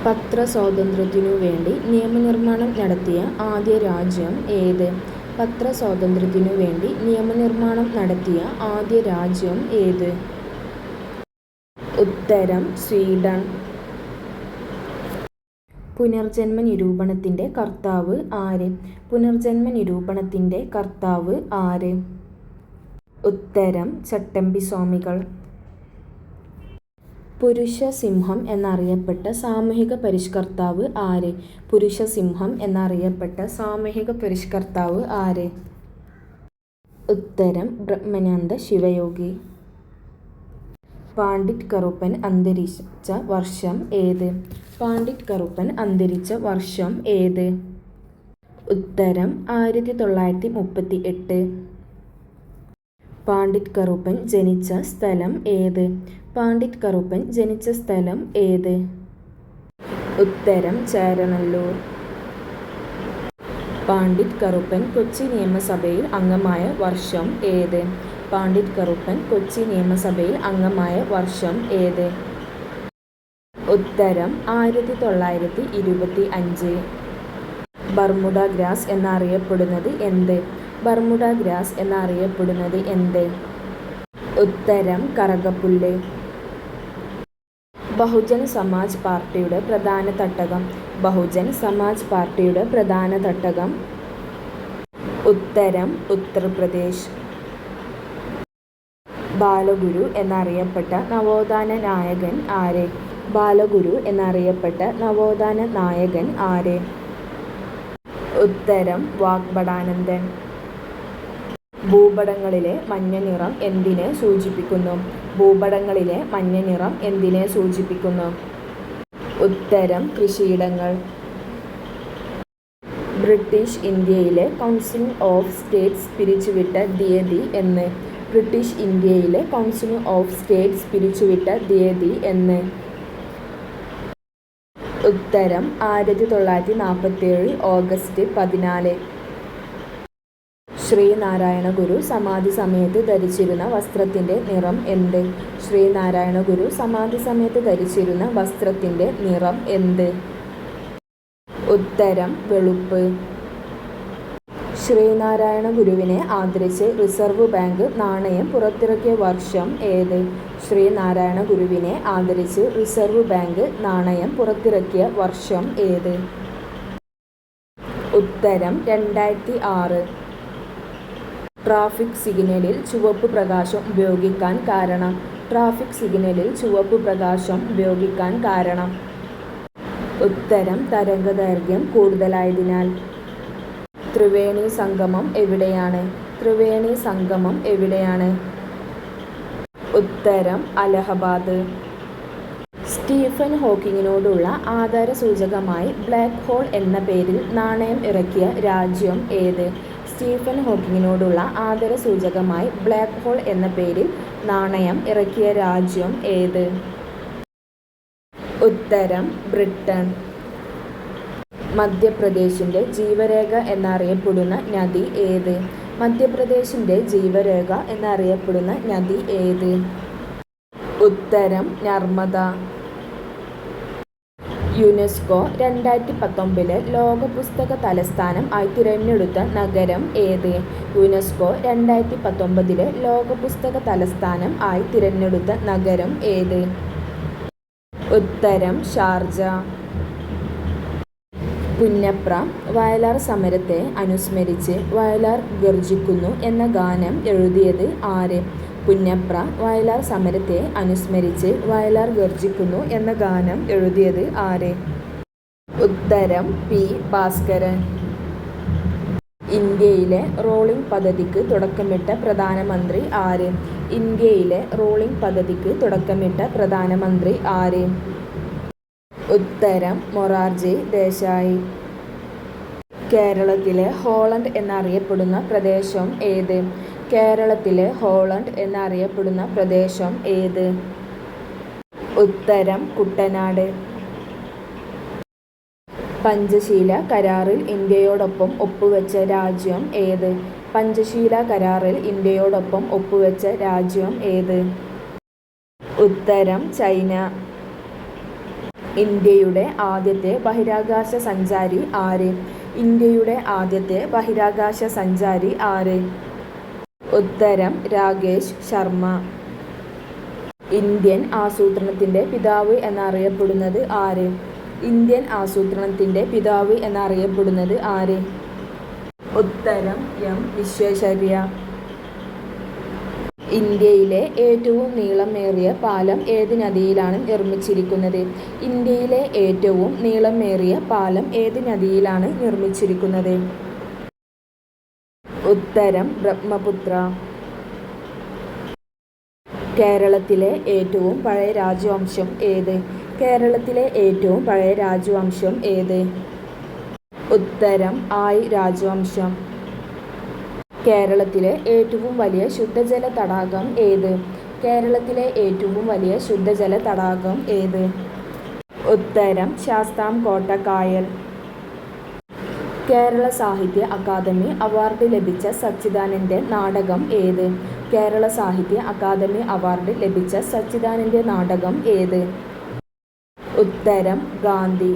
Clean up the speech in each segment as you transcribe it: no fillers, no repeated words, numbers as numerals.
പത്രസ്വാതന്ത്ര്യത്തിനു വേണ്ടി നിയമനിർമ്മാണം നടത്തിയ ആദ്യ രാജ്യം ഏത്? പത്രസ്വാതന്ത്ര്യത്തിനു വേണ്ടി നിയമനിർമ്മാണം നടത്തിയ ആദ്യ രാജ്യം ഏത്? ഉത്തരം സ്വീഡൻ. പുനർജന്മ നിരൂപണത്തിൻ്റെ കർത്താവ് ആര്? പുനർജന്മ നിരൂപണത്തിൻ്റെ കർത്താവ് ആര്? ഉത്തരം ചട്ടമ്പിസ്വാമികൾ. പുരുഷസിംഹം എന്നറിയപ്പെട്ട സാമൂഹിക പരിഷ്കർത്താവ് ആര്? പുരുഷസിംഹം എന്നറിയപ്പെട്ട സാമൂഹിക പരിഷ്കർത്താവ് ആര്? ഉത്തരം ബ്രഹ്മാനന്ദ ശിവയോഗി. പണ്ഡിറ്റ് കറുപ്പൻ അന്തരിച്ച വർഷം ഏത്? പണ്ഡിറ്റ് കറുപ്പൻ അന്തരിച്ച വർഷം ഏത്? ഉത്തരം 1938. പണ്ഡിറ്റ് കറുപ്പൻ ജനിച്ച സ്ഥലം ഏത്? പണ്ഡിറ്റ് കറുപ്പൻ ജനിച്ച സ്ഥലം ഏത്? ഉത്തരം ചേരനല്ലൂർ. പണ്ഡിറ്റ് കറുപ്പൻ കൊച്ചി നിയമസഭയിൽ അംഗമായ വർഷം ഏത്? പണ്ഡിറ്റ് കറുപ്പൻ കൊച്ചി നിയമസഭയിൽ അംഗമായ വർഷം ഏത്? ഉത്തരം 1925. ബർമുഡ ഗ്രാസ് എന്നറിയപ്പെടുന്നത് എന്ത്? ബർമുഡ ഗ്രാസ് എന്നറിയപ്പെടുന്നത് എന്ത്? ഉത്തരം കറകപ്പുല്ല്. ബഹുജൻ സമാജ് പാർട്ടിയുടെ പ്രധാന തട്ടകം? ബഹുജൻ സമാജ് പാർട്ടിയുടെ പ്രധാന തട്ടകം? ഉത്തരം ഉത്തർപ്രദേശ്. ബാലഗുരു എന്നറിയപ്പെട്ട നവോത്ഥാന നായകൻ ആര്? ബാലഗുരു എന്നറിയപ്പെട്ട നവോത്ഥാന നായകൻ ആര്? ഉത്തരം വാഗ്ഭടാനന്ദൻ. ഭൂപടങ്ങളിലെ മഞ്ഞ നിറം എന്തിനെ സൂചിപ്പിക്കുന്നു? ഭൂപടങ്ങളിലെ മഞ്ഞ നിറം എന്തിനെ സൂചിപ്പിക്കുന്നു? ഉത്തരം കൃഷിയിടങ്ങൾ. ബ്രിട്ടീഷ് ഇന്ത്യയിലെ കൗൺസിൽ ഓഫ് സ്റ്റേറ്റ്സ് പിരിച്ചുവിട്ട തീയതി എന്ന്? ബ്രിട്ടീഷ് ഇന്ത്യയിലെ കൗൺസിൽ ഓഫ് സ്റ്റേറ്റ്സ് പിരിച്ചുവിട്ട തീയതി എന്ന്? ഉത്തരം 1947 ഓഗസ്റ്റ് 14. ശ്രീനാരായണ ഗുരു സമാധി സമയത്ത് ധരിച്ചിരുന്ന വസ്ത്രത്തിൻ്റെ നിറം എന്ത്? ശ്രീനാരായണ ഗുരു സമാധി സമയത്ത് ധരിച്ചിരുന്ന വസ്ത്രത്തിൻ്റെ നിറം എന്ത്? ഉത്തരം വെളുപ്പ്. ശ്രീനാരായണ ഗുരുവിനെ ആദരിച്ച് റിസർവ് ബാങ്ക് നാണയം പുറത്തിറക്കിയ വർഷം ഏത്? ശ്രീനാരായണ ഗുരുവിനെ ആദരിച്ച് റിസർവ് ബാങ്ക് നാണയം പുറത്തിറക്കിയ വർഷം ഏത്? ഉത്തരം 2006. ട്രാഫിക് സിഗ്നലിൽ ചുവപ്പ് പ്രകാശം ഉപയോഗിക്കാൻ കാരണം? ട്രാഫിക് സിഗ്നലിൽ ചുവപ്പ് പ്രകാശം ഉപയോഗിക്കാൻ കാരണം? ഉത്തരം തരംഗദൈർഘ്യം കൂടുതലായതിനാൽ. ത്രിവേണി സംഗമം എവിടെയാണ്? ത്രിവേണി സംഗമം എവിടെയാണ്? ഉത്തരം അലഹബാദ്. സ്റ്റീഫൻ ഹോക്കിങ്ങിനോടുള്ള ആദരസൂചകമായി ബ്ലാക്ക് ഹോൾ എന്ന പേരിൽ നാണയം ഇറക്കിയ രാജ്യം ഏത്? സ്റ്റീഫൻ ഹോക്കിങ്ങിനോടുള്ള ആദരസൂചകമായി ബ്ലാക്ക് ഹോൾ എന്ന പേരിൽ നാണയം ഇറക്കിയ രാജ്യം ഏത്? ഉത്തരം ബ്രിട്ടൻ. മധ്യപ്രദേശിൻ്റെ ജീവരേഖ എന്നറിയപ്പെടുന്ന നദി ഏത്? മധ്യപ്രദേശിൻ്റെ ജീവരേഖ എന്നറിയപ്പെടുന്ന നദി ഏത്? ഉത്തരം നർമ്മദ. യുനെസ്കോ 2019 ലോക പുസ്തക തലസ്ഥാനം ആയി തിരഞ്ഞെടുത്ത നഗരം ഏത്? യുനെസ്കോ 2019 ലോക പുസ്തക തലസ്ഥാനം ആയി തിരഞ്ഞെടുത്ത നഗരം ഏത്? ഉത്തരം ഷാർജ. പുന്നപ്ര വയലാർ സമരത്തെ അനുസ്മരിച്ച് വയലാർ ഗർജിക്കുന്നു എന്ന ഗാനം എഴുതിയത് ആര്? പുന്നപ്ര വയലാർ സമരത്തെ അനുസ്മരിച്ച് വയലാർ ഗർജിക്കുന്നു എന്ന ഗാനം എഴുതിയത് ആര്? ഉത്തരം പി. ഭാസ്കരൻ. ഇന്ത്യയിലെ റോളിംഗ് പദ്ധതിക്ക് തുടക്കമിട്ട പ്രധാനമന്ത്രി ആര്? ഇന്ത്യയിലെ റോളിംഗ് പദ്ധതിക്ക് തുടക്കമിട്ട പ്രധാനമന്ത്രി ആര്? ഉത്തരം മൊറാർജി ദേശായി. കേരളത്തിലെ ഹോളണ്ട് എന്നറിയപ്പെടുന്ന പ്രദേശം ഏത്? കേരളത്തിലെ ഹോളണ്ട് എന്നറിയപ്പെടുന്ന പ്രദേശം ഏത്? ഉത്തരം കുട്ടനാട്. പഞ്ചശീല കരാറിൽ ഇന്ത്യയോടൊപ്പം ഒപ്പുവെച്ച രാജ്യം ഏത്? പഞ്ചശീല കരാറിൽ ഇന്ത്യയോടൊപ്പം ഒപ്പുവെച്ച രാജ്യം ഏത്? ഉത്തരം ചൈന. ഇന്ത്യയുടെ ആദ്യത്തെ ബഹിരാകാശ സഞ്ചാരി ആര്? ഇന്ത്യയുടെ ആദ്യത്തെ ബഹിരാകാശ സഞ്ചാരി ആര്? ഉത്തരം രാകേഷ് ശർമ്മ. ഇന്ത്യൻ ആസൂത്രണത്തിൻ്റെ പിതാവ് എന്നറിയപ്പെടുന്നത് ആര്? ഇന്ത്യൻ ആസൂത്രണത്തിൻ്റെ പിതാവ് എന്നറിയപ്പെടുന്നത് ആര്? ഉത്തരം എം വിശ്വേശ്വരയ്യ. ഇന്ത്യയിലെ ഏറ്റവും നീളമേറിയ പാലം ഏത് നദിയിലാണ് നിർമ്മിച്ചിരിക്കുന്നത്? ഇന്ത്യയിലെ ഏറ്റവും നീളമേറിയ പാലം ഏത് നദിയിലാണ് നിർമ്മിച്ചിരിക്കുന്നത്? ഉത്തരം ബ്രഹ്മപുത്ര. കേരളത്തിലെ ഏറ്റവും പഴയ രാജവംശം ഏത്? കേരളത്തിലെ ഏറ്റവും പഴയ രാജവംശം ഏത്? ഉത്തരം ആയ് രാജവംശം. കേരളത്തിലെ ഏറ്റവും വലിയ ശുദ്ധജല തടാകം ഏത്? കേരളത്തിലെ ഏറ്റവും വലിയ ശുദ്ധജല തടാകം ഏത്? ഉത്തരം ശാസ്താംകോട്ട കായൽ. കേരള സാഹിത്യ അക്കാദമി അവാർഡ് ലഭിച്ച സച്ചിദാനന്ദൻ്റെ നാടകം ഏത്? കേരള സാഹിത്യ അക്കാദമി അവാർഡ് ലഭിച്ച സച്ചിദാനന്ദൻ്റെ നാടകം ഏത്? ഉത്തരം ഗാന്ധി.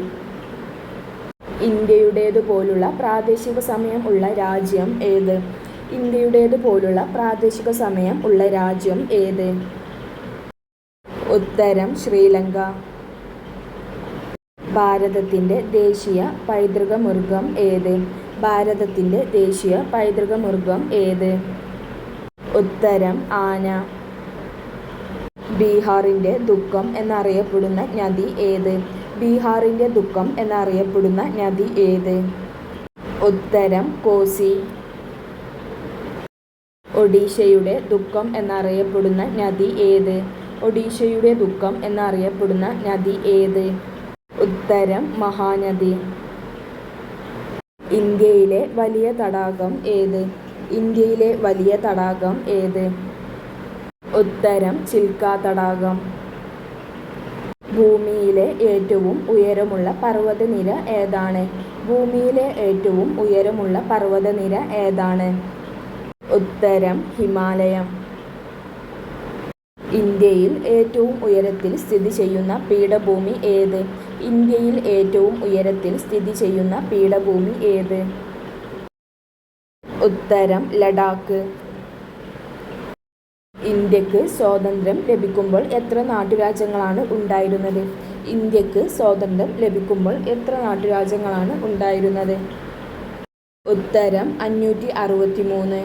ഇന്ത്യയുടേതുപോലുള്ള പ്രാദേശിക സമയം ഉള്ള രാജ്യം ഏത്? ഇന്ത്യയുടേതുപോലുള്ള പ്രാദേശിക സമയം ഉള്ള രാജ്യം ഏത്? ഉത്തരം ശ്രീലങ്ക. ഭാരതത്തിൻ്റെ ദേശീയ പൈതൃക മൃഗം ഏത്? ഭാരതത്തിൻ്റെ ദേശീയ പൈതൃക മൃഗം ഏത്? ഉത്തരം ആന. ബീഹാറിൻ്റെ ദുഃഖം എന്നറിയപ്പെടുന്ന നദി ഏത്? ബീഹാറിൻ്റെ ദുഃഖം എന്നറിയപ്പെടുന്ന നദി ഏത്? ഉത്തരം കോസി. ഒഡീഷയുടെ ദുഃഖം എന്നറിയപ്പെടുന്ന നദി ഏത്? ഒഡീഷയുടെ ദുഃഖം എന്നറിയപ്പെടുന്ന നദി ഏത്? ഉത്തരം മഹാനദി. ഇന്ത്യയിലെ വലിയ തടാകം ഏത്? ഇന്ത്യയിലെ വലിയ തടാകം ഏത്? ഉത്തരം ചിൽക്ക തടാകം. ഭൂമിയിലെ ഏറ്റവും ഉയരമുള്ള പർവ്വതനിര ഏതാണ്? ഭൂമിയിലെ ഏറ്റവും ഉയരമുള്ള പർവ്വതനിര ഏതാണ്? ഉത്തരം ഹിമാലയം. ഇന്ത്യയിൽ ഏറ്റവും ഉയരത്തിൽ സ്ഥിതി ചെയ്യുന്ന പീഠഭൂമി ഏത്? ഇന്ത്യയിൽ ഏറ്റവും ഉയരത്തിൽ സ്ഥിതി ചെയ്യുന്ന പീഠഭൂമി ഏത്? ഉത്തരം ലഡാക്ക്. ഇന്ത്യക്ക് സ്വാതന്ത്ര്യം ലഭിക്കുമ്പോൾ എത്ര നാട്ടുരാജ്യങ്ങളാണ് ഉണ്ടായിരുന്നത്? ഇന്ത്യക്ക് സ്വാതന്ത്ര്യം ലഭിക്കുമ്പോൾ എത്ര നാട്ടുരാജ്യങ്ങളാണ് ഉണ്ടായിരുന്നത്? ഉത്തരം 563.